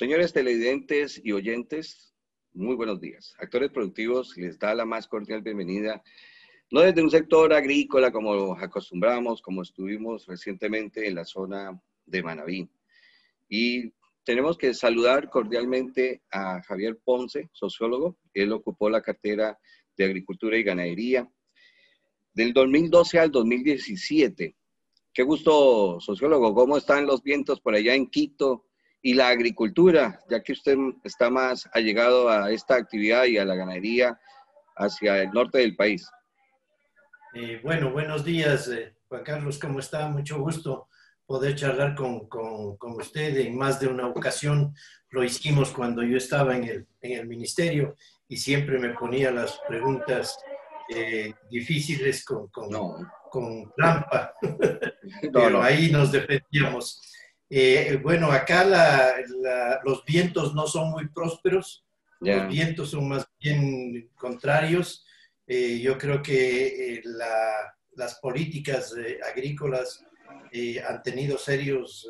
Señores televidentes y oyentes, muy buenos días. Actores Productivos les da la más cordial bienvenida, no desde un sector agrícola como acostumbramos, como estuvimos recientemente en la zona de Manabí. Y tenemos que saludar cordialmente a Javier Ponce, sociólogo. Él ocupó la cartera de Agricultura y Ganadería del 2012 al 2017. Qué gusto, sociólogo. ¿Cómo están los vientos por allá en Quito y la agricultura, ya que usted está más allegado a esta actividad y a la ganadería hacia el norte del país? Bueno, buenos días, Juan Carlos, ¿cómo está? Mucho gusto poder charlar con usted. En más de una ocasión lo hicimos cuando yo estaba en el ministerio y siempre me ponía las preguntas difíciles No, con trampa, no, pero no. ahí nos defendíamos. Bueno, acá los vientos no son muy prósperos, los Ya. vientos son más bien contrarios. Yo creo que las políticas agrícolas han tenido serios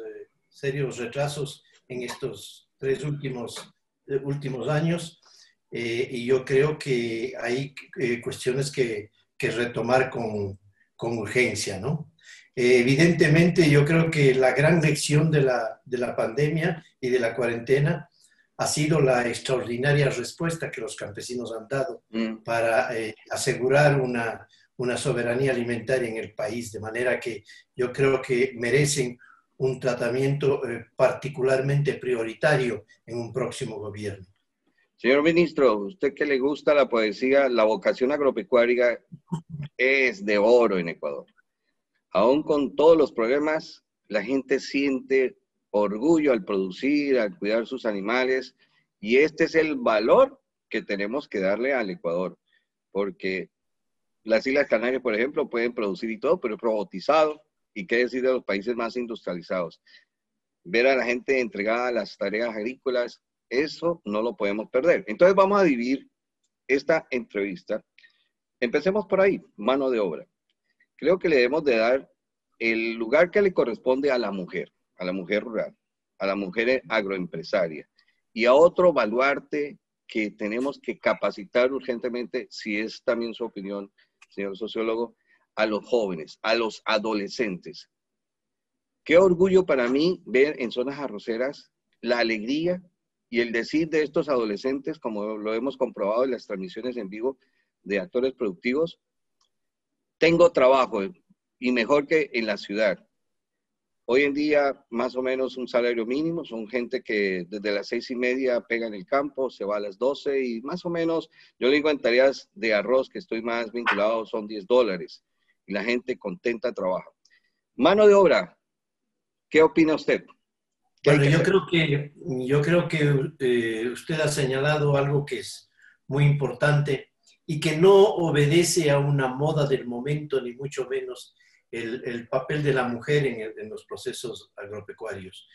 retrasos en estos tres últimos años, y yo creo que hay cuestiones que retomar con urgencia, ¿no? Evidentemente, yo creo que la gran lección de la pandemia y de la cuarentena ha sido la extraordinaria respuesta que los campesinos han dado Mm. para asegurar una soberanía alimentaria en el país, de manera que yo creo que merecen un tratamiento particularmente prioritario en un próximo gobierno. Señor ministro, usted que le gusta la poesía, la vocación agropecuaria es de oro en Ecuador. Aún con todos los problemas, la gente siente orgullo al producir, al cuidar sus animales, y este es el valor que tenemos que darle al Ecuador, porque las Islas Canarias, por ejemplo, pueden producir y todo, pero es robotizado, y qué decir de los países más industrializados. Ver a la gente entregada a las tareas agrícolas, eso no lo podemos perder. Entonces vamos a dividir esta entrevista. Empecemos por ahí, mano de obra. Creo que le debemos de dar el lugar que le corresponde a la mujer rural, a la mujer agroempresaria y a otro baluarte que tenemos que capacitar urgentemente, si es también su opinión, señor sociólogo, a los jóvenes, a los adolescentes. Qué orgullo para mí ver en zonas arroceras la alegría y el decir de estos adolescentes, como lo hemos comprobado en las transmisiones en vivo de Actores Productivos: tengo trabajo y mejor que en la ciudad. Hoy en día, más o menos un salario mínimo, son gente que desde las 6:30 pega en el campo, se va a las 12 y más o menos, yo le digo en tareas de arroz que estoy más vinculado, son $10 y la gente contenta trabaja. Mano de obra, ¿qué opina usted? ¿Qué hay Bueno, que hacer? yo creo que usted ha señalado algo que es muy importante y que no obedece a una moda del momento, ni mucho menos el papel de la mujer en los procesos agropecuarios.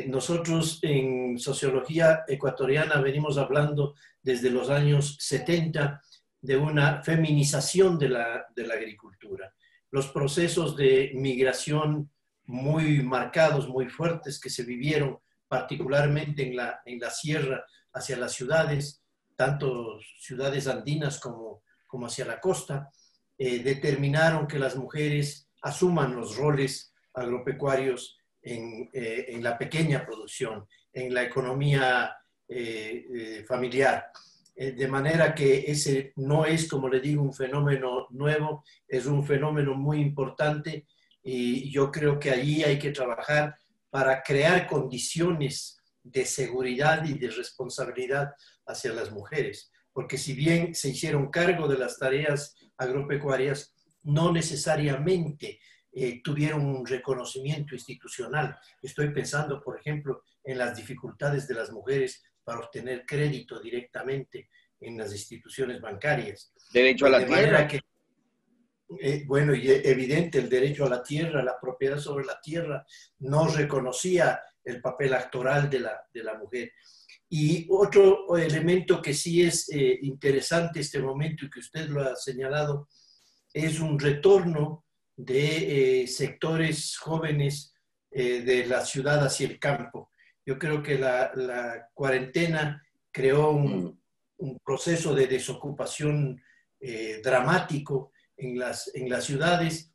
Nosotros en sociología ecuatoriana venimos hablando desde los años 70 de una feminización de la agricultura. Los procesos de migración muy marcados, muy fuertes que se vivieron particularmente en la sierra hacia las ciudades, tanto ciudades andinas como hacia la costa, determinaron que las mujeres asuman los roles agropecuarios en la pequeña producción, en la economía familiar. De manera que ese no es, como le digo, un fenómeno nuevo, es un fenómeno muy importante, y yo creo que allí hay que trabajar para crear condiciones de seguridad y de responsabilidad hacia las mujeres. Porque si bien se hicieron cargo de las tareas agropecuarias, no necesariamente tuvieron un reconocimiento institucional. Estoy pensando, por ejemplo, en las dificultades de las mujeres para obtener crédito directamente en las instituciones bancarias. Derecho a la De manera tierra. que bueno, y evidente, el derecho a la tierra, la propiedad sobre la tierra, no reconocía el papel actoral de la mujer. Y otro elemento que sí es interesante este momento y que usted lo ha señalado, es un retorno de sectores jóvenes de la ciudad hacia el campo. Yo creo que la cuarentena creó un proceso de desocupación dramático en las ciudades,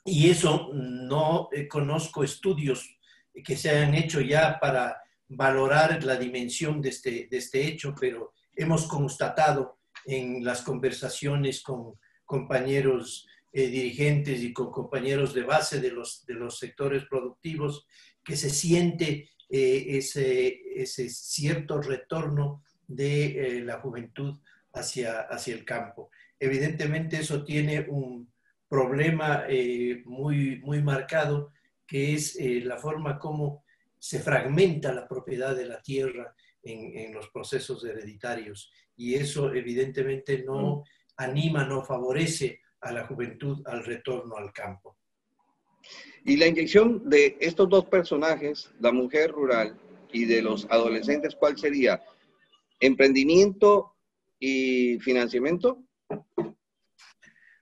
y eso no conozco estudios que se hayan hecho ya para valorar la dimensión de este hecho, pero hemos constatado en las conversaciones con compañeros dirigentes y con compañeros de base de los sectores productivos que se siente ese cierto retorno de la juventud hacia el campo. Evidentemente eso tiene un problema muy marcado, que es la forma como se fragmenta la propiedad de la tierra en los procesos hereditarios. Y eso evidentemente no anima, no favorece a la juventud al retorno al campo. Y la inyección de estos dos personajes, la mujer rural y de los adolescentes, ¿cuál sería? ¿Emprendimiento y financiamiento?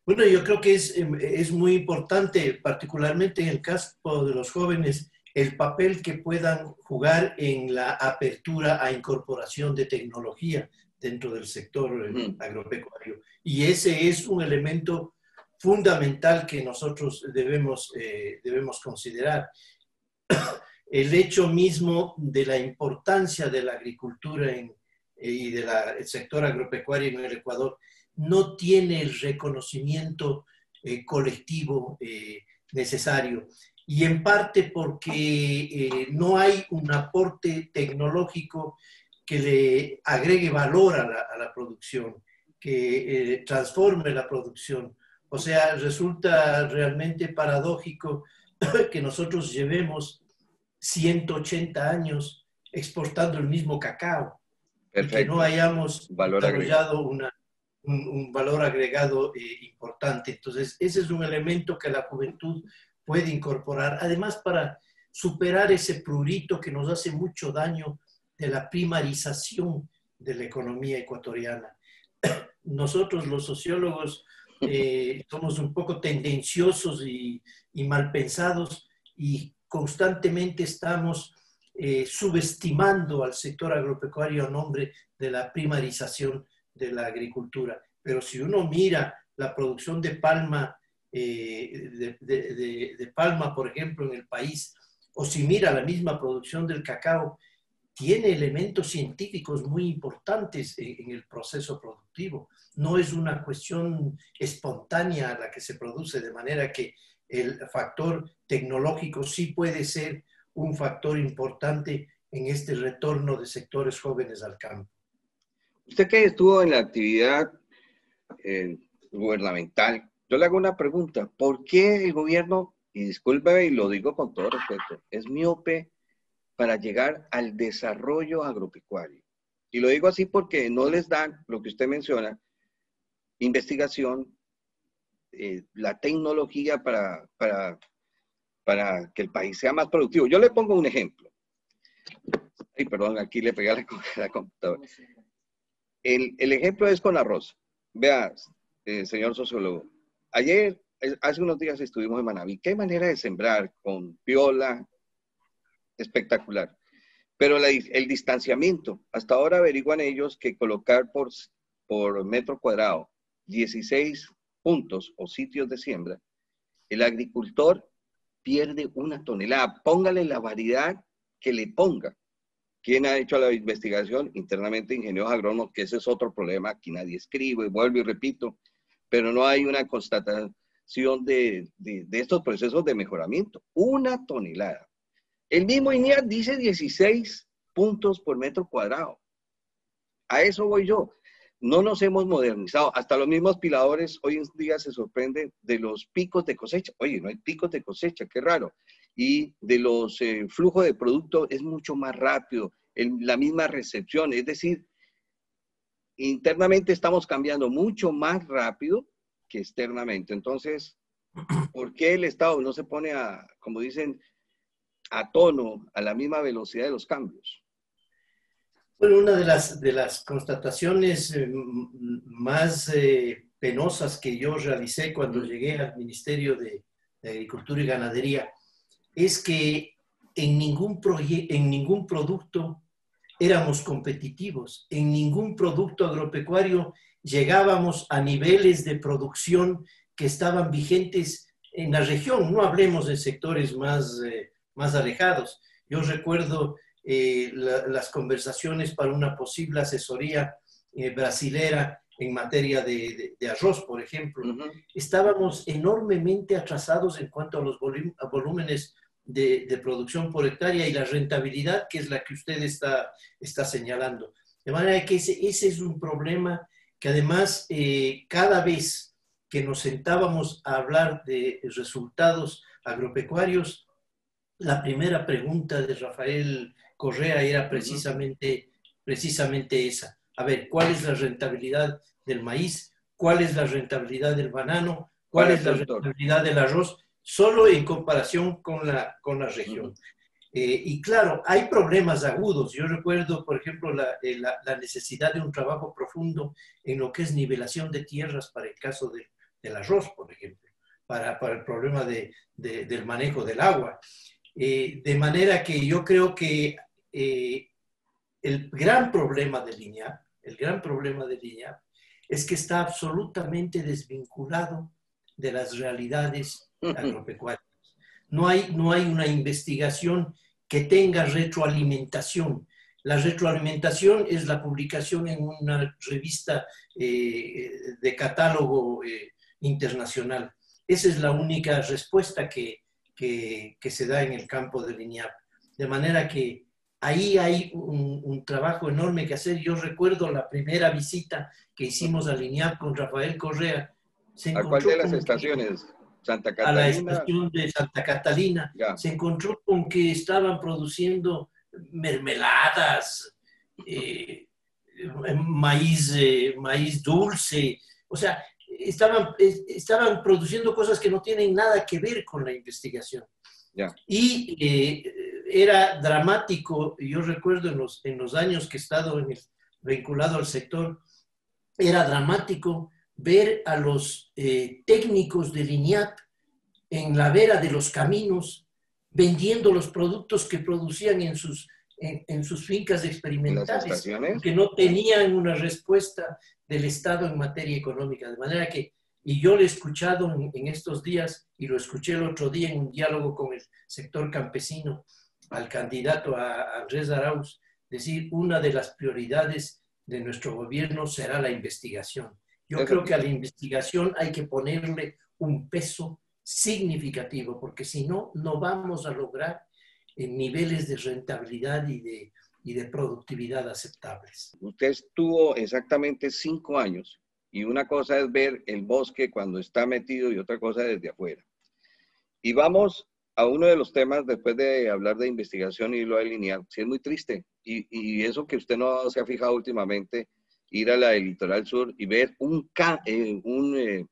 Bueno, yo creo que es muy importante, particularmente en el caso de los jóvenes, el papel que puedan jugar en la apertura a incorporación de tecnología dentro del sector agropecuario. Y ese es un elemento fundamental que nosotros debemos considerar. El hecho mismo de la importancia de la agricultura y del sector agropecuario en el Ecuador no tiene el reconocimiento colectivo necesario. Y en parte porque no hay un aporte tecnológico que le agregue valor a la producción, que transforme la producción. O sea, resulta realmente paradójico que nosotros llevemos 180 años exportando el mismo cacao. Perfecto. Y que no hayamos desarrollado un valor agregado importante. Entonces, ese es un elemento que la juventud puede incorporar, además para superar ese prurito que nos hace mucho daño de la primarización de la economía ecuatoriana. Nosotros los sociólogos somos un poco tendenciosos y mal pensados, y constantemente estamos subestimando al sector agropecuario a nombre de la primarización de la agricultura. Pero si uno mira la producción de palma, de palma, por ejemplo, en el país, o si mira la misma producción del cacao, tiene elementos científicos muy importantes en el proceso productivo. No es una cuestión espontánea la que se produce, de manera que el factor tecnológico sí puede ser un factor importante en este retorno de sectores jóvenes al campo. Usted que estuvo en la actividad gubernamental, yo le hago una pregunta. ¿Por qué el gobierno, y discúlpeme y lo digo con todo respeto, es miope para llegar al desarrollo agropecuario? Y lo digo así porque no les dan lo que usted menciona, investigación, la tecnología para que el país sea más productivo. Yo le pongo un ejemplo. Ay, perdón, aquí le pegué a la computadora. El ejemplo es con arroz. Vea, señor sociólogo, hace unos días estuvimos en Manabí. Qué manera de sembrar con piola, espectacular. Pero el distanciamiento, hasta ahora averiguan ellos que colocar por metro cuadrado 16 puntos o sitios de siembra, el agricultor pierde 1 tonelada. Póngale la variedad que le ponga. ¿Quién ha hecho la investigación? Internamente ingenieros agrónomos, que ese es otro problema. Aquí nadie escribe, vuelvo y repito, pero no hay una constatación de estos procesos de mejoramiento. 1 tonelada. El mismo INEA dice 16 puntos por metro cuadrado. A eso voy yo. No nos hemos modernizado. Hasta los mismos piladores hoy en día se sorprenden de los picos de cosecha. Oye, no hay picos de cosecha, qué raro. Y de los flujos de producto es mucho más rápido, la misma recepción. Es decir, internamente estamos cambiando mucho más rápido que externamente. Entonces, ¿por qué el Estado no se pone a, como dicen, a tono, a la misma velocidad de los cambios? Bueno, una de las constataciones más penosas que yo realicé cuando llegué al Ministerio de Agricultura y Ganadería es que en ningún producto éramos competitivos, en ningún producto agropecuario llegábamos a niveles de producción que estaban vigentes en la región. No hablemos de sectores más alejados. Yo recuerdo las conversaciones para una posible asesoría brasilera en materia de arroz, por ejemplo. Estábamos enormemente atrasados en cuanto a los volúmenes de producción por hectárea y la rentabilidad, que es la que usted está señalando. De manera que ese es un problema que además cada vez que nos sentábamos a hablar de resultados agropecuarios, la primera pregunta de Rafael Correa era precisamente esa. A ver, ¿cuál es la rentabilidad del maíz? ¿Cuál es la rentabilidad del banano? ¿Cuál es la rentabilidad del arroz? Solo en comparación con la región. Y claro, hay problemas agudos. Yo recuerdo, por ejemplo, la necesidad de un trabajo profundo en lo que es nivelación de tierras para el caso del arroz, por ejemplo, para el problema del manejo del agua. De manera que yo creo que el gran problema de l'INAHP es que está absolutamente desvinculado de las realidades agropecuarias. No hay una investigación que tenga retroalimentación. La retroalimentación es la publicación en una revista de catálogo internacional. Esa es la única respuesta que se da en el campo del l'INAHP. De manera que ahí hay un trabajo enorme que hacer. Yo recuerdo la primera visita que hicimos al l'INAHP con Rafael Correa. ¿A cuál de las estaciones? ¿Santa Catalina? A la estación de Santa Catalina. Ya. Se encontró con que estaban produciendo mermeladas, maíz dulce, o sea, estaban produciendo cosas que no tienen nada que ver con la investigación. Ya. Y era dramático. Yo recuerdo en los años que he estado vinculado al sector, era dramático ver a los técnicos del l'INAHP en la vera de los caminos vendiendo los productos que producían en sus fincas experimentales, que no tenían una respuesta del Estado en materia económica. De manera que, y yo lo he escuchado en estos días, y lo escuché el otro día en un diálogo con el sector campesino, al candidato a Andrés Arauz, decir, una de las prioridades de nuestro gobierno será la investigación. Yo creo que a la investigación hay que ponerle un peso significativo, porque si no, no vamos a lograr niveles de rentabilidad y de productividad aceptables. Usted estuvo exactamente 5 años, y una cosa es ver el bosque cuando está metido y otra cosa desde afuera. Y vamos a uno de los temas, después de hablar de investigación y lo de l'INAHP. Sí, es muy triste, y eso que usted no se ha fijado últimamente, ir a la del Litoral Sur y ver en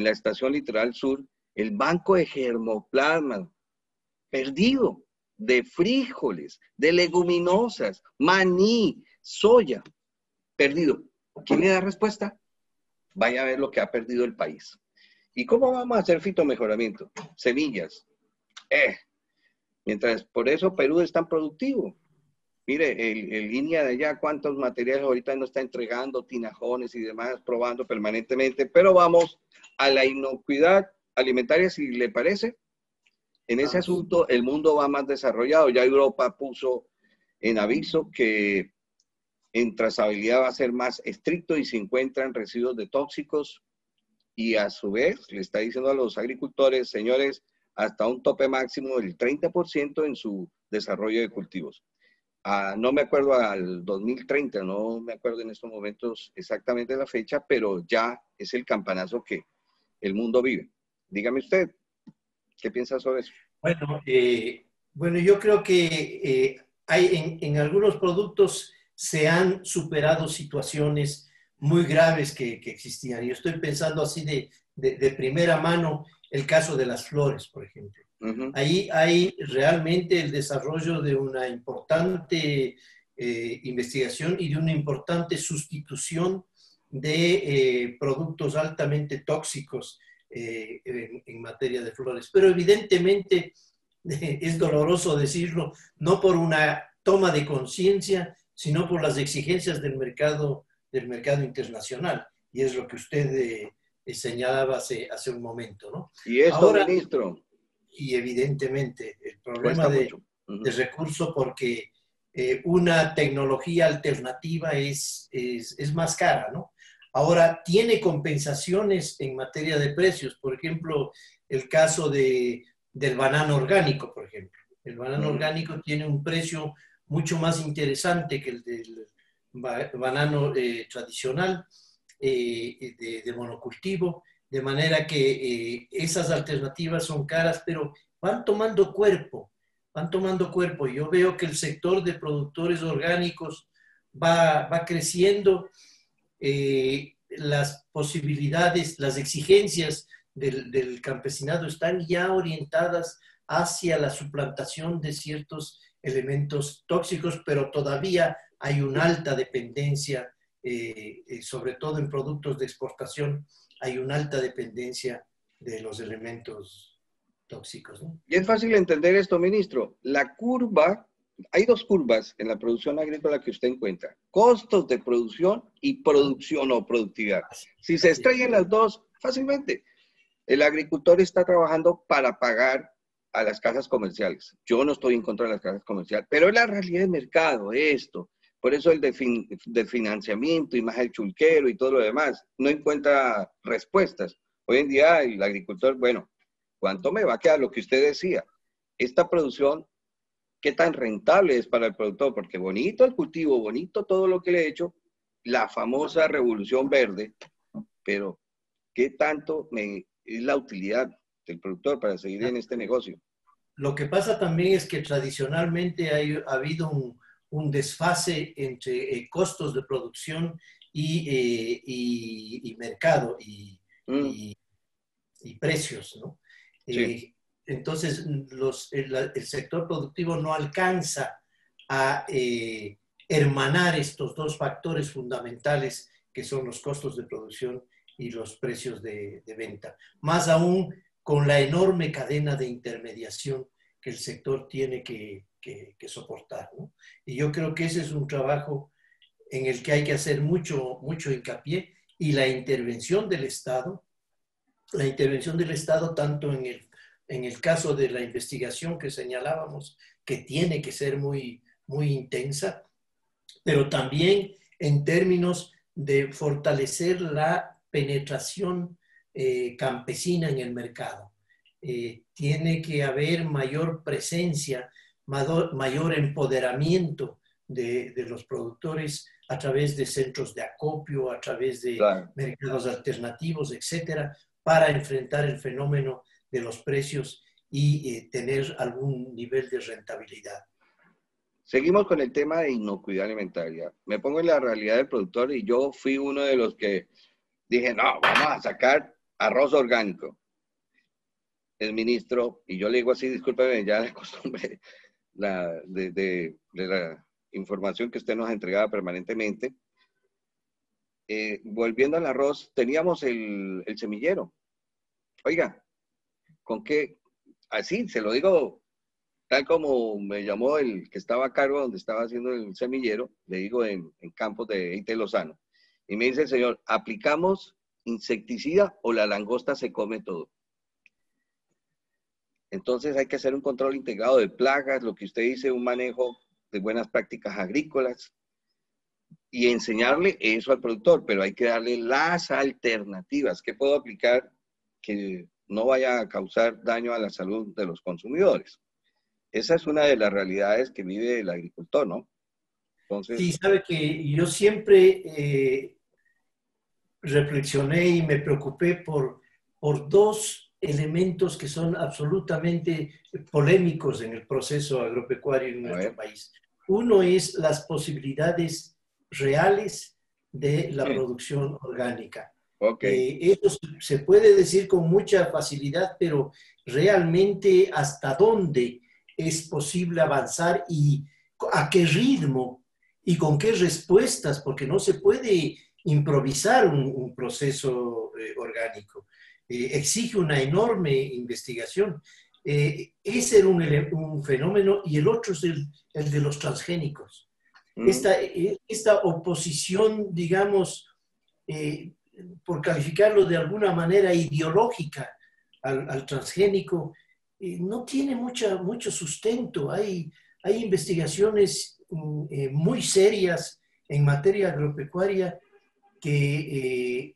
la estación Litoral Sur, el banco de germoplasma perdido, de frijoles, de leguminosas, maní, soya, perdido. ¿Quién le da respuesta? Vaya a ver lo que ha perdido el país. ¿Y cómo vamos a hacer fitomejoramiento? Semillas. Mientras, por eso Perú es tan productivo. Mire, el línea de allá, cuántos materiales ahorita no está entregando, tinajones y demás, probando permanentemente, pero vamos a la inocuidad alimentaria, si le parece. En ese asunto, el mundo va más desarrollado. Ya Europa puso en aviso que en trazabilidad va a ser más estricto y se encuentran residuos de tóxicos, y a su vez le está diciendo a los agricultores, señores, hasta un tope máximo del 30% en su desarrollo de cultivos. No me acuerdo al 2030, no me acuerdo en estos momentos exactamente la fecha, pero ya es el campanazo que el mundo vive. Dígame usted, ¿qué piensa sobre eso? Bueno, yo creo que hay en algunos productos se han superado situaciones muy graves que existían. Yo estoy pensando así de primera mano el caso de las flores, por ejemplo. Ahí hay realmente el desarrollo de una importante investigación y de una importante sustitución de productos altamente tóxicos en materia de flores. Pero evidentemente es doloroso decirlo, no por una toma de conciencia, sino por las exigencias del mercado internacional. Y es lo que usted señalaba hace un momento, ¿no? Y esto, Ahora, ministro, y evidentemente el problema cuesta mucho. de recurso porque una tecnología alternativa es más cara, ¿no? Ahora, tiene compensaciones en materia de precios, por ejemplo, el caso del banano orgánico, por ejemplo. El banano orgánico tiene un precio mucho más interesante que el del banano tradicional de monocultivo, de manera que esas alternativas son caras, pero van tomando cuerpo, van tomando cuerpo. Yo veo que el sector de productores orgánicos va creciendo, las posibilidades, las exigencias del campesinado están ya orientadas hacia la suplantación de ciertos elementos tóxicos, pero todavía hay una alta dependencia, sobre todo en productos de exportación, hay una alta dependencia de los elementos tóxicos, ¿no? Y es fácil entender esto, ministro. La curva, hay dos curvas en la producción agrícola que usted encuentra. Costos de producción y producción o productividad. Si se estrellan las dos, fácilmente. El agricultor está trabajando para pagar a las casas comerciales. Yo no estoy en contra de las casas comerciales, pero es la realidad del mercado, esto. Por eso el de financiamiento y más el chulquero y todo lo demás no encuentra respuestas. Hoy en día el agricultor, bueno, ¿cuánto me va a quedar? Lo que usted decía, esta producción, ¿qué tan rentable es para el productor? Porque bonito el cultivo, bonito todo lo que le he hecho, la famosa revolución verde, pero ¿qué tanto es la utilidad del productor para seguir en este negocio? Lo que pasa también es que tradicionalmente ha habido un desfase entre costos de producción y mercado y precios, ¿no? Sí. Entonces, el sector productivo no alcanza a hermanar estos dos factores fundamentales que son los costos de producción y los precios de venta. Más aún con la enorme cadena de intermediación que el sector tiene que soportar, ¿no? Y yo creo que ese es un trabajo en el que hay que hacer mucho hincapié, y la intervención del Estado tanto en el caso de la investigación que señalábamos, que tiene que ser muy intensa, pero también en términos de fortalecer la penetración campesina en el mercado. Tiene que haber mayor presencia, mayor empoderamiento de los productores a través de centros de acopio, a través de Claro. mercados alternativos, etcétera, para enfrentar el fenómeno de los precios y tener algún nivel de rentabilidad. Seguimos con el tema de inocuidad alimentaria. Me pongo en la realidad del productor y yo fui uno de los que dije, no, vamos a sacar arroz orgánico. El ministro, y yo le digo así, discúlpeme, ya de costumbre, de la información que usted nos entregaba permanentemente. Volviendo al arroz, teníamos el semillero. Oiga, ¿con qué? Así, se lo digo tal como me llamó el que estaba a cargo donde estaba haciendo el semillero, le digo en campos de Ite Lozano, y me dice el señor, ¿aplicamos insecticida o la langosta se come todo? Entonces hay que hacer un control integrado de plagas, lo que usted dice, un manejo de buenas prácticas agrícolas y enseñarle eso al productor, pero hay que darle las alternativas que puedo aplicar que no vaya a causar daño a la salud de los consumidores. Esa es una de las realidades que vive el agricultor, ¿no? Entonces, Sí, sabe que yo siempre reflexioné y me preocupé por dos elementos que son absolutamente polémicos en el proceso agropecuario en nuestro país. Uno es las posibilidades reales de la producción orgánica. Eso se puede decir con mucha facilidad, pero realmente hasta dónde es posible avanzar y a qué ritmo y con qué respuestas, porque no se puede improvisar un proceso orgánico. Exige una enorme investigación. ese era un fenómeno, y el otro es el de los transgénicos. Esta oposición, digamos, por calificarlo de alguna manera ideológica al transgénico, no tiene mucho sustento. Hay investigaciones muy serias en materia agropecuaria que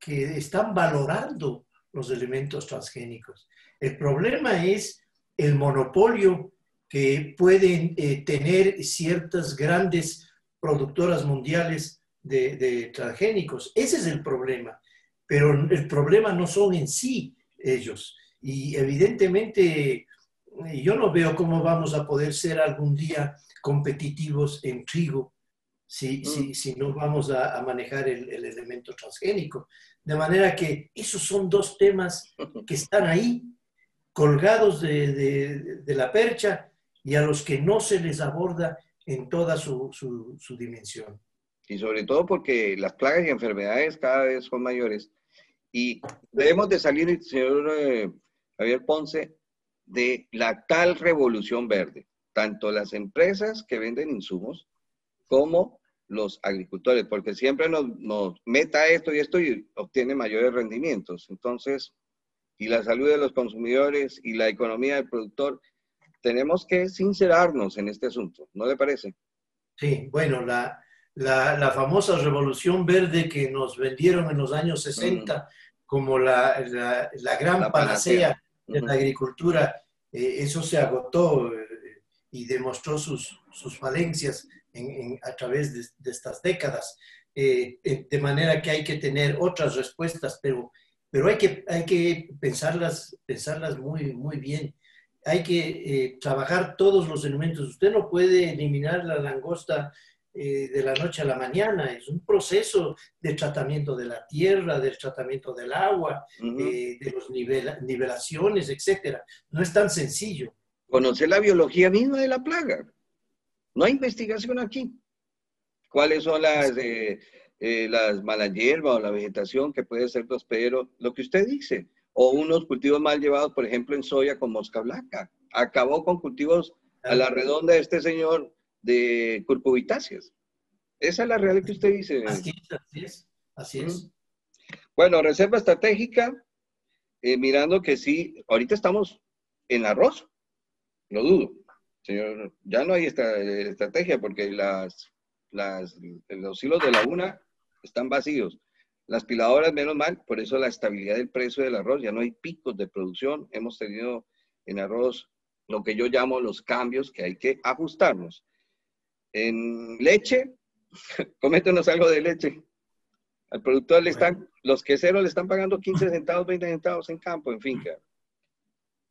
están valorando los elementos transgénicos. El problema es el monopolio que pueden tener ciertas grandes productoras mundiales de transgénicos. Ese es el problema, pero el problema no son en sí ellos. Y evidentemente yo no veo cómo vamos a poder ser algún día competitivos en trigo si no vamos a manejar el elemento transgénico. De manera que esos son dos temas que están ahí, colgados de la percha, y a los que no se les aborda en toda su dimensión. Y sobre todo porque las plagas y enfermedades cada vez son mayores. Y debemos de salir, señor Javier Ponce, de la tal revolución verde. Tanto las empresas que venden insumos como los agricultores, porque siempre nos meta esto y obtiene mayores rendimientos. Entonces, y la salud de los consumidores y la economía del productor, tenemos que sincerarnos en este asunto, ¿no le parece? Sí, bueno, la famosa revolución verde que nos vendieron en los años 60 como la gran panacea de la agricultura, eso se agotó y demostró sus falencias a través de estas décadas. De manera que hay que tener otras respuestas, pero hay que pensarlas muy bien. Hay que trabajar todos los elementos. Usted no puede eliminar la langosta de la noche a la mañana. Es un proceso de tratamiento de la tierra, del tratamiento del agua, de los nivelaciones, etcétera. No es tan sencillo. Conocer la biología misma de la plaga. No hay investigación aquí. ¿Cuáles son las malas hierbas o la vegetación que puede ser hospedero? Lo que usted dice. O unos cultivos mal llevados, por ejemplo, en soya con mosca blanca. Acabó con cultivos a la redonda de este señor de curcubitáceas. Esa es la realidad que usted dice. Así es. Bueno, reserva estratégica, mirando que sí, ahorita estamos en arroz. Lo dudo, señor. Ya no hay esta estrategia porque los hilos de laguna están vacíos. Las piladoras, menos mal, por eso la estabilidad del precio del arroz, ya no hay picos de producción. Hemos tenido en arroz lo que yo llamo los cambios que hay que ajustarnos. En leche, coméntenos algo de leche. Al productor los queseros le están pagando 15 centavos, 20 centavos en campo, en finca.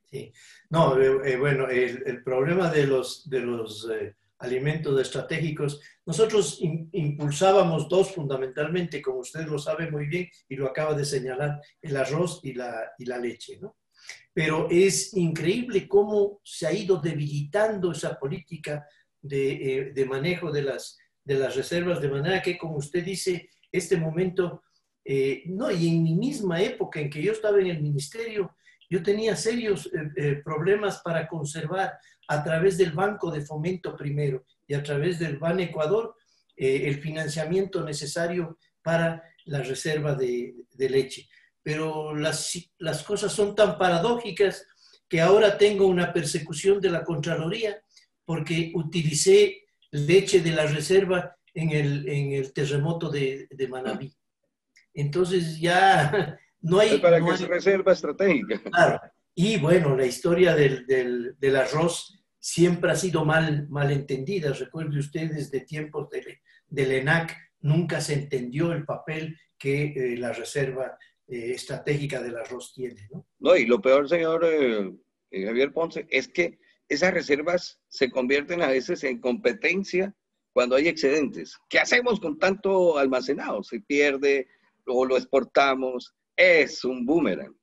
Sí. No, bueno, el problema de los alimentos estratégicos, nosotros impulsábamos dos fundamentalmente, como usted lo sabe muy bien y lo acaba de señalar, el arroz y la leche, ¿no? Pero es increíble cómo se ha ido debilitando esa política de manejo de las reservas, de manera que, como usted dice, este momento, no, y en mi misma época en que yo estaba en el ministerio, yo tenía serios problemas para conservar a través del Banco de Fomento primero y a través del Ban Ecuador el financiamiento necesario para la reserva de leche. Pero las cosas son tan paradójicas que ahora tengo una persecución de la Contraloría porque utilicé leche de la reserva en el terremoto de Manabí. Entonces ya no hay... Es para no que hay, se reserva estratégica. Claro. Y bueno, la historia del arroz siempre ha sido mal entendida. Recuerde usted, desde tiempos del ENAC, nunca se entendió el papel que la reserva estratégica del arroz tiene, ¿no? No, y lo peor, señor Javier Ponce, es que esas reservas se convierten a veces en competencia cuando hay excedentes. ¿Qué hacemos con tanto almacenado? Se pierde o lo exportamos. Es un boomerang.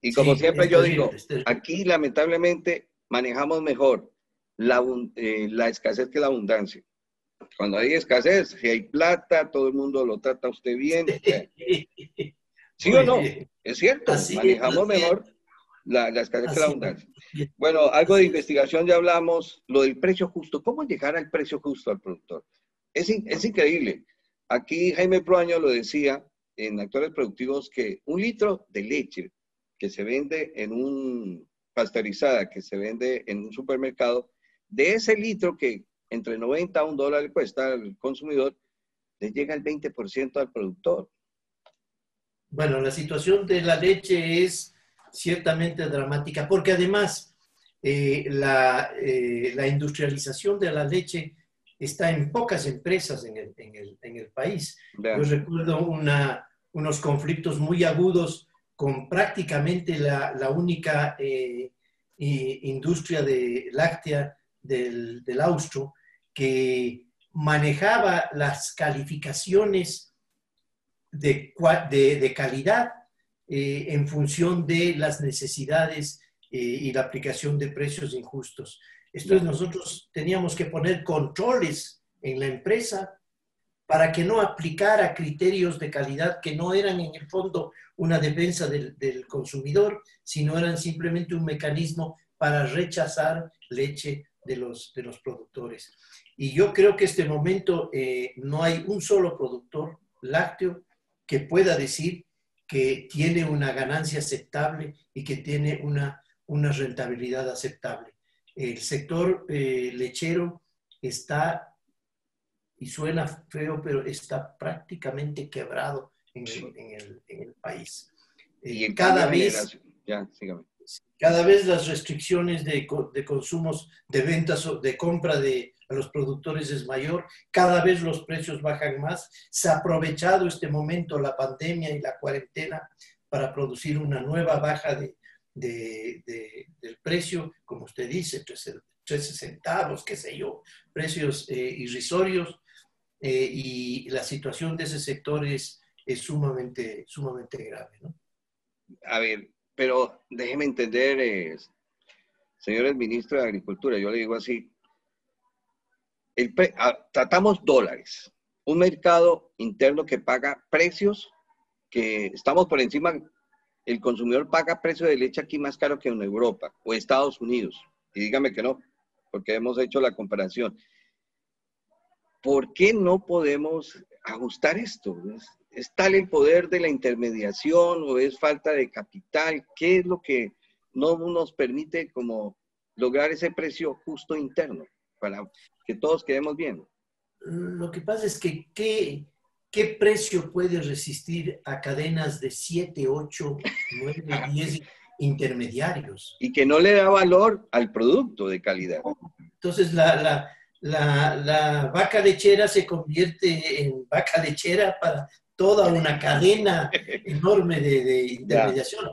Y como siempre yo digo, aquí lamentablemente manejamos mejor la escasez que la abundancia. Cuando hay escasez, si hay plata, todo el mundo lo trata a usted bien. ¿Sí o no? Es cierto, manejamos mejor La escasez que la Así abundancia. es. Bueno, algo de Así es. investigación ya hablamos, lo del precio justo. ¿Cómo llegar al precio justo al productor? Es increíble. Aquí Jaime Proaño lo decía en Actores Productivos que un litro de leche que se vende en un pasteurizada, que se vende en un supermercado, de ese litro que entre 90 a $1 le cuesta al consumidor, le llega el 20% al productor. Bueno, la situación de la leche es ciertamente dramática, porque además la industrialización de la leche está en pocas empresas en el país. Yo Vean, recuerdo unos conflictos muy agudos con prácticamente la única industria de láctea del Austro que manejaba las calificaciones de calidad en función de las necesidades y la aplicación de precios injustos. Esto es, vean. nosotros teníamos que poner controles en la empresa para que no aplicara criterios de calidad que no eran en el fondo una defensa del consumidor, sino eran simplemente un mecanismo para rechazar leche de los productores. Y yo creo que en este momento no hay un solo productor lácteo que pueda decir que tiene una ganancia aceptable y que tiene una rentabilidad aceptable. El sector lechero está, y suena feo, pero está prácticamente quebrado Sí. en el país. Y en cambio Cada de vez generación, ya, sígame. cada vez las restricciones de consumos, de ventas, de compra a los productores es mayor, cada vez los precios bajan más. Se ha aprovechado este momento, la pandemia y la cuarentena, para producir una nueva baja del precio, como usted dice, 13 centavos, qué sé yo, precios irrisorios, y la situación de ese sector es sumamente grave, ¿no? A ver, pero déjeme entender, señores ministros de Agricultura, yo le digo así, tratamos dólares, un mercado interno que paga precios que estamos por encima, el consumidor paga precio de leche aquí más caro que en Europa o Estados Unidos. Y dígame que no, porque hemos hecho la comparación. ¿Por qué no podemos ajustar esto? ¿Es tal el poder de la intermediación o es falta de capital? ¿Qué es lo que no nos permite como lograr ese precio justo interno para que todos quedemos bien? Lo que pasa es que ¿qué precio puede resistir a cadenas de 7, 8, 9, 10 intermediarios? Y que no le da valor al producto de calidad. Entonces la vaca lechera se convierte en vaca lechera para toda una cadena enorme de Ya, intermediación.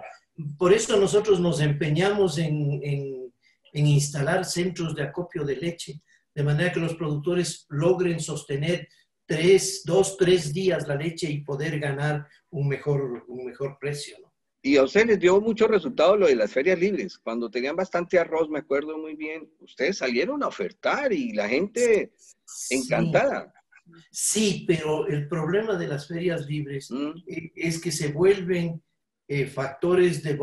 Por eso nosotros nos empeñamos en instalar centros de acopio de leche, de manera que los productores logren sostener 2, 3 días la leche y poder ganar un mejor precio, ¿no? y a ustedes les dio muchos resultados lo de las ferias libres. Cuando tenían bastante arroz, me acuerdo muy bien, ustedes salieron a ofertar y la gente Sí, encantada. sí, pero el problema de las ferias libres Mm, es que se vuelven factores de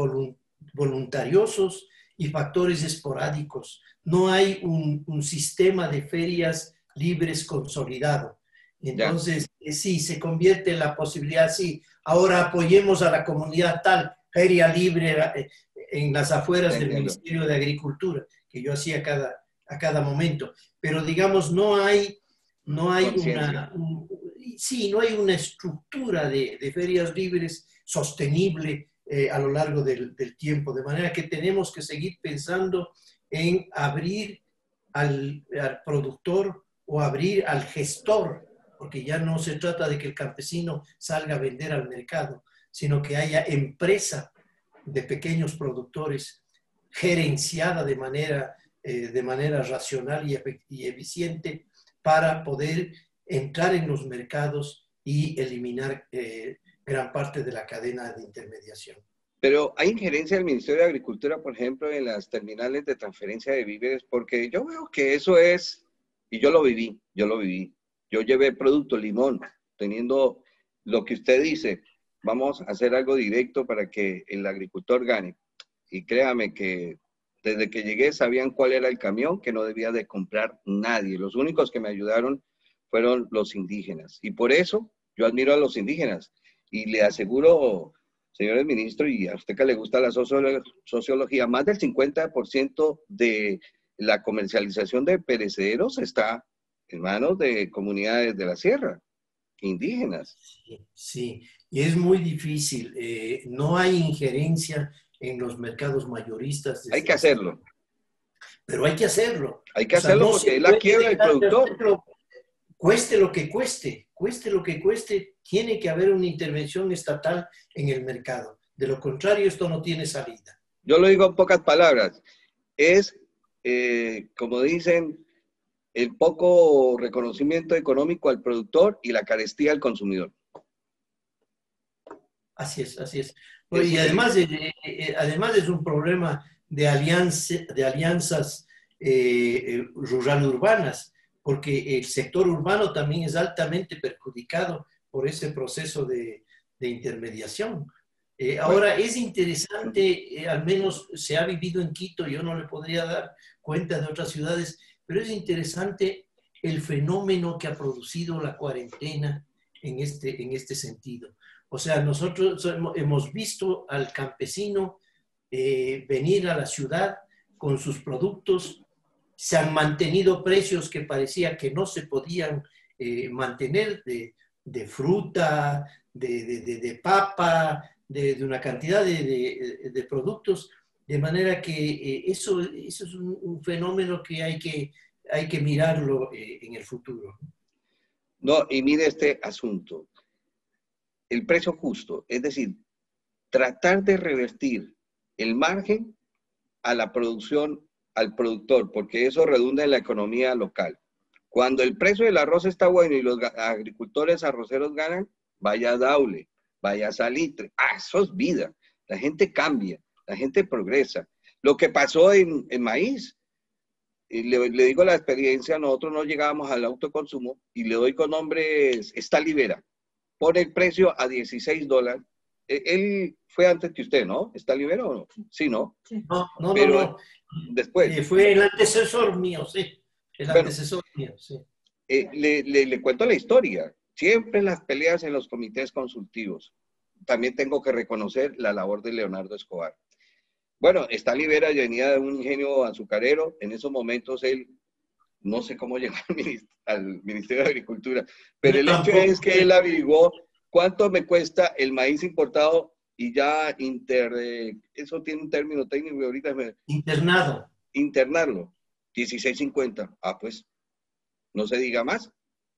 voluntariosos y factores esporádicos. No hay un sistema de ferias libres consolidado. ya, Entonces, sí, se convierte en la posibilidad, sí, ahora apoyemos a la comunidad tal, feria libre en las afueras te del entiendo. Ministerio de Agricultura, que yo hacía a cada momento. Pero digamos, no hay Conciencia. sí, no hay una estructura de ferias libres sostenible a lo largo del tiempo, de manera que tenemos que seguir pensando en abrir al productor o abrir al gestor, porque ya no se trata de que el campesino salga a vender al mercado, sino que haya empresa de pequeños productores gerenciada de manera racional y eficiente para poder entrar en los mercados y eliminar gran parte de la cadena de intermediación. Pero hay injerencia del Ministerio de Agricultura, por ejemplo, en las terminales de transferencia de víveres, porque yo veo que eso es, y yo lo viví, yo lo viví. Yo llevé producto limón, teniendo lo que usted dice, vamos a hacer algo directo para que el agricultor gane. y créame que desde que llegué sabían cuál era el camión que no debía de comprar nadie. Los únicos que me ayudaron fueron los indígenas. Y por eso yo admiro a los indígenas. Y le aseguro, señores ministros, y a usted que le gusta la sociología, más del 50% de la comercialización de perecederos está en manos de comunidades de la sierra, indígenas. Sí, sí, y es muy difícil. No hay injerencia en los mercados mayoristas Hay que desde hace, hacerlo. pero hay que hacerlo. Hay que O sea, hacerlo no porque se es la puede quiebra del dejar de productor. hacerlo, cueste lo que cueste, tiene que haber una intervención estatal en el mercado. De lo contrario, esto no tiene salida. Yo lo digo en pocas palabras. Es, como dicen, el poco reconocimiento económico al productor y la carestía al consumidor. Así es, así es. Es Y increíble. además es un problema de alianzas rural-urbanas, porque el sector urbano también es altamente perjudicado por ese proceso de intermediación. Bueno, Ahora, es interesante, al menos se ha vivido en Quito, yo no le podría dar cuenta de otras ciudades, pero es interesante el fenómeno que ha producido la cuarentena en este sentido. O sea, nosotros hemos visto al campesino venir a la ciudad con sus productos, se han mantenido precios que parecía que no se podían mantener de fruta, de papa, de una cantidad de productos, de manera que eso es un fenómeno que hay que mirarlo en el futuro. no, y mire este asunto. El precio justo, es decir, tratar de revertir el margen a la producción, al productor, porque eso redunda en la economía local. Cuando el precio del arroz está bueno y los agricultores arroceros ganan, vaya Daule, vaya Salitre. Ah, eso es vida. La gente cambia, la gente progresa. Lo que pasó en maíz, le digo la experiencia, nosotros no llegábamos al autoconsumo y le doy con nombres, está Libera, pone el precio a $16. Él fue antes que usted, ¿no? ¿Está Libera o no? Sí, ¿no? No, no, no, Pero no. después, Fue el antecesor mío, sí. El bueno, antecesor mío, sí. le cuento la historia. Siempre las peleas en los comités consultivos. También tengo que reconocer la labor de Leonardo Escobar. Bueno, está Libera venía de un ingenio azucarero. En esos momentos él, no sé cómo llegó al Ministerio de Agricultura, pero Yo el hecho tampoco es que sé. él averiguó cuánto me cuesta el maíz importado y ya eso tiene un término técnico y ahorita Internado. internarlo, 16.50. Ah, pues, no se diga más.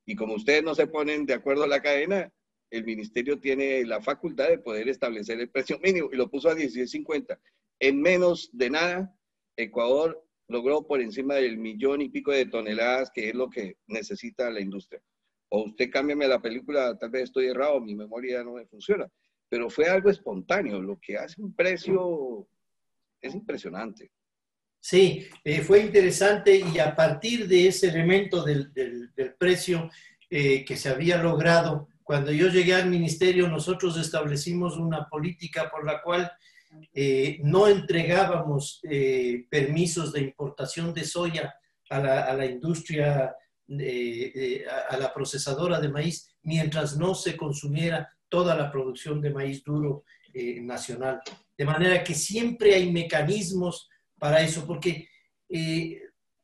Y como ustedes no se ponen de acuerdo a la cadena, el ministerio tiene la facultad de poder establecer el precio mínimo y lo puso a 16.50. En menos de nada, Ecuador logró por encima del 1.000.000 y pico de toneladas, que es lo que necesita la industria. O usted cámbiame la película, tal vez estoy errado, mi memoria no me funciona, pero fue algo espontáneo, lo que hace un precio es impresionante. Sí, fue interesante y a partir de ese elemento del precio que se había logrado, cuando yo llegué al ministerio, nosotros establecimos una política por la cual no entregábamos permisos de importación de soya a la industria, a la procesadora de maíz, mientras no se consumiera toda la producción de maíz duro nacional. De manera que siempre hay mecanismos para eso, porque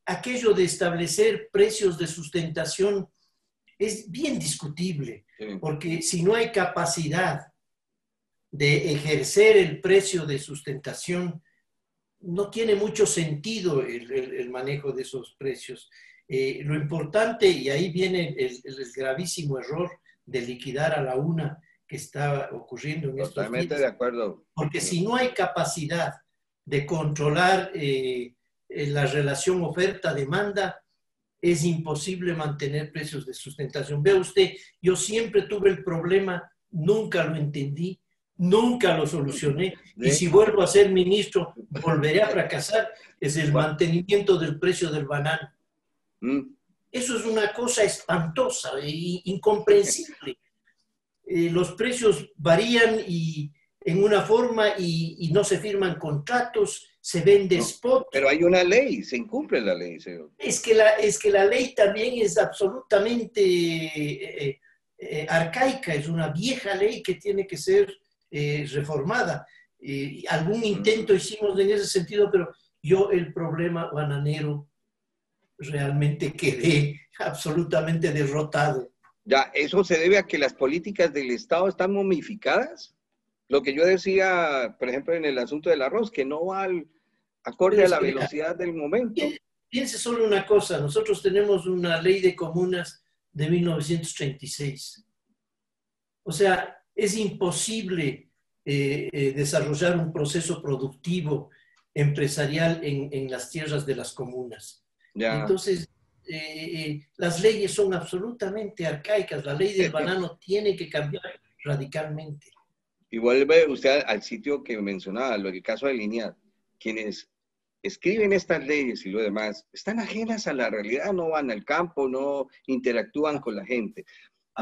aquello de establecer precios de sustentación es bien discutible, Sí. porque si no hay capacidad de ejercer el precio de sustentación, no tiene mucho sentido el manejo de esos precios. Lo importante, y ahí viene el gravísimo error de liquidar a la UNA que está ocurriendo en estos Totalmente de días, acuerdo. porque si no hay capacidad de controlar la relación oferta-demanda, es imposible mantener precios de sustentación. Vea usted, yo siempre tuve el problema, nunca lo entendí, nunca lo solucioné, y ¿Sí? si vuelvo a ser ministro, volveré a fracasar, es el mantenimiento del precio del banano. Mm. Eso es una cosa espantosa e incomprensible. Los precios varían y en una forma y no se firman contratos, se vende No, spot. pero hay una ley, se incumple la ley, señor. Es que la ley también es absolutamente arcaica, es una vieja ley que tiene que ser reformada. Algún intento hicimos en ese sentido, pero yo el problema bananero realmente quedé absolutamente derrotado. Ya, eso se debe a que las políticas del Estado están momificadas. Lo que yo decía, por ejemplo, en el asunto del arroz, que no va acorde Pero a es la que, mira, velocidad del momento. piense solo una cosa, nosotros tenemos una ley de comunas de 1936. O sea, es imposible desarrollar un proceso productivo empresarial en las tierras de las comunas. Ya. Entonces, las leyes son absolutamente arcaicas. La ley del banano tiene que cambiar radicalmente. Y vuelve usted al sitio que mencionaba, el caso de Lineal. Quienes escriben estas leyes y lo demás están ajenas a la realidad, no van al campo, no interactúan con la gente.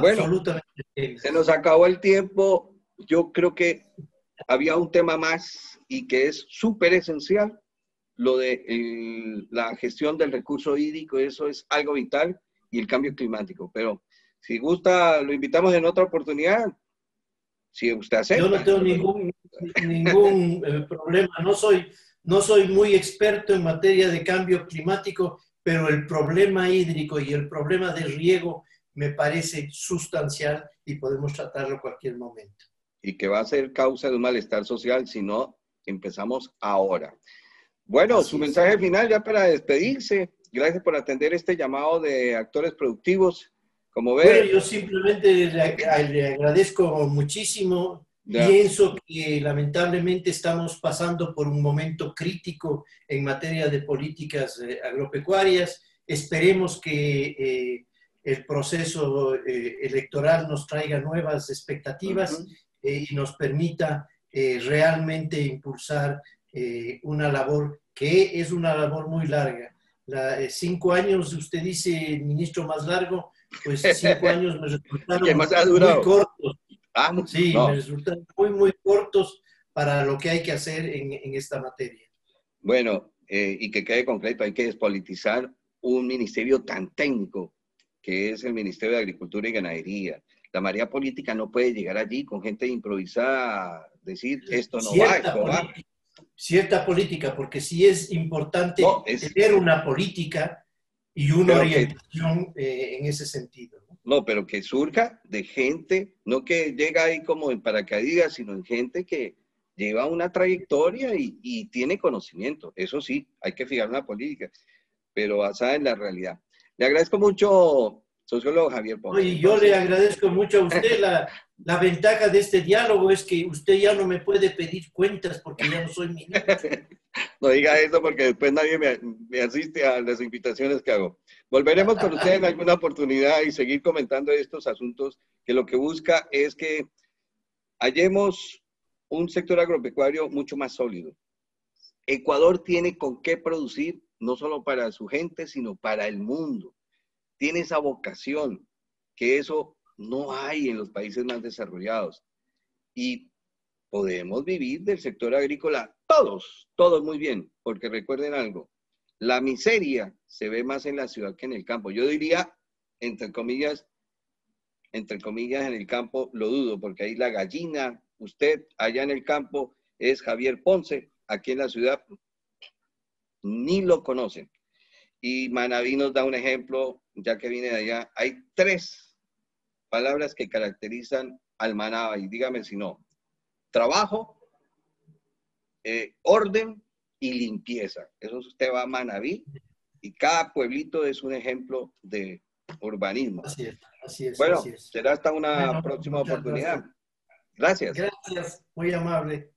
Bueno, Absolutamente. se nos acabó el tiempo. Yo creo que había un tema más y que es súper esencial, lo de la gestión del recurso hídrico, eso es algo vital, y el cambio climático. Pero si gusta, lo invitamos en otra oportunidad, si usted Yo acepta. no tengo ningún problema. No soy muy experto en materia de cambio climático, pero el problema hídrico y el problema de riego me parece sustancial y podemos tratarlo en cualquier momento. Y que va a ser causa de un malestar social si no empezamos ahora. Bueno, Así su es. mensaje final ya para despedirse. Gracias por atender este llamado de actores productivos. Como Bueno, ve, yo simplemente le agradezco muchísimo. ya, Pienso que lamentablemente estamos pasando por un momento crítico en materia de políticas agropecuarias. Esperemos que el proceso electoral nos traiga nuevas expectativas y nos permita realmente impulsar una labor que es una labor muy larga. 5 años, usted dice, ministro, más largo, pues 5 años me ¿qué resultaron más ha muy durado? cortos. Ah, Sí, me no. resultan muy cortos para lo que hay que hacer en esta materia. Bueno, y que quede concreto, hay que despolitizar un ministerio tan técnico que es el Ministerio de Agricultura y Ganadería. La marea política no puede llegar allí con gente improvisada a decir esto no va, Cierta esto va. política, cierta política, porque sí es No, importante es, tener una política y una pero que orientación en ese sentido, ¿no? no, pero que surja de gente, no que llega ahí como en paracaídas, sino en gente que lleva una trayectoria y tiene conocimiento. Eso sí, hay que fijar una política, pero basada en la realidad. Le agradezco mucho, sociólogo Javier Ponce. Y yo le Entonces, agradezco mucho a usted. La ventaja de este diálogo es que usted ya no me puede pedir cuentas porque ya no soy ministro. no diga eso porque después nadie me asiste a las invitaciones que hago. Volveremos con usted en alguna oportunidad y seguir comentando estos asuntos que lo que busca es que hallemos un sector agropecuario mucho más sólido. Ecuador tiene con qué producir, no solo para su gente, sino para el mundo. Tiene esa vocación, que eso no hay en los países más desarrollados. Y podemos vivir del sector agrícola todos muy bien, porque recuerden algo, la miseria se ve más en la ciudad que en el campo. Yo diría, entre comillas, en el campo lo dudo, porque ahí la gallina, usted allá en el campo es Javier Ponce, aquí en la ciudad ni lo conocen. Y Manaví nos da un ejemplo, ya que viene de allá. Hay 3 palabras que caracterizan al Manaví, dígame si no. Trabajo, orden y limpieza. Eso usted va a Manaví y cada pueblito es un ejemplo de urbanismo. Así es, así es, así Bueno, es. será hasta una Bueno, próxima muchas oportunidad. gracias. Gracias. Gracias, muy amable.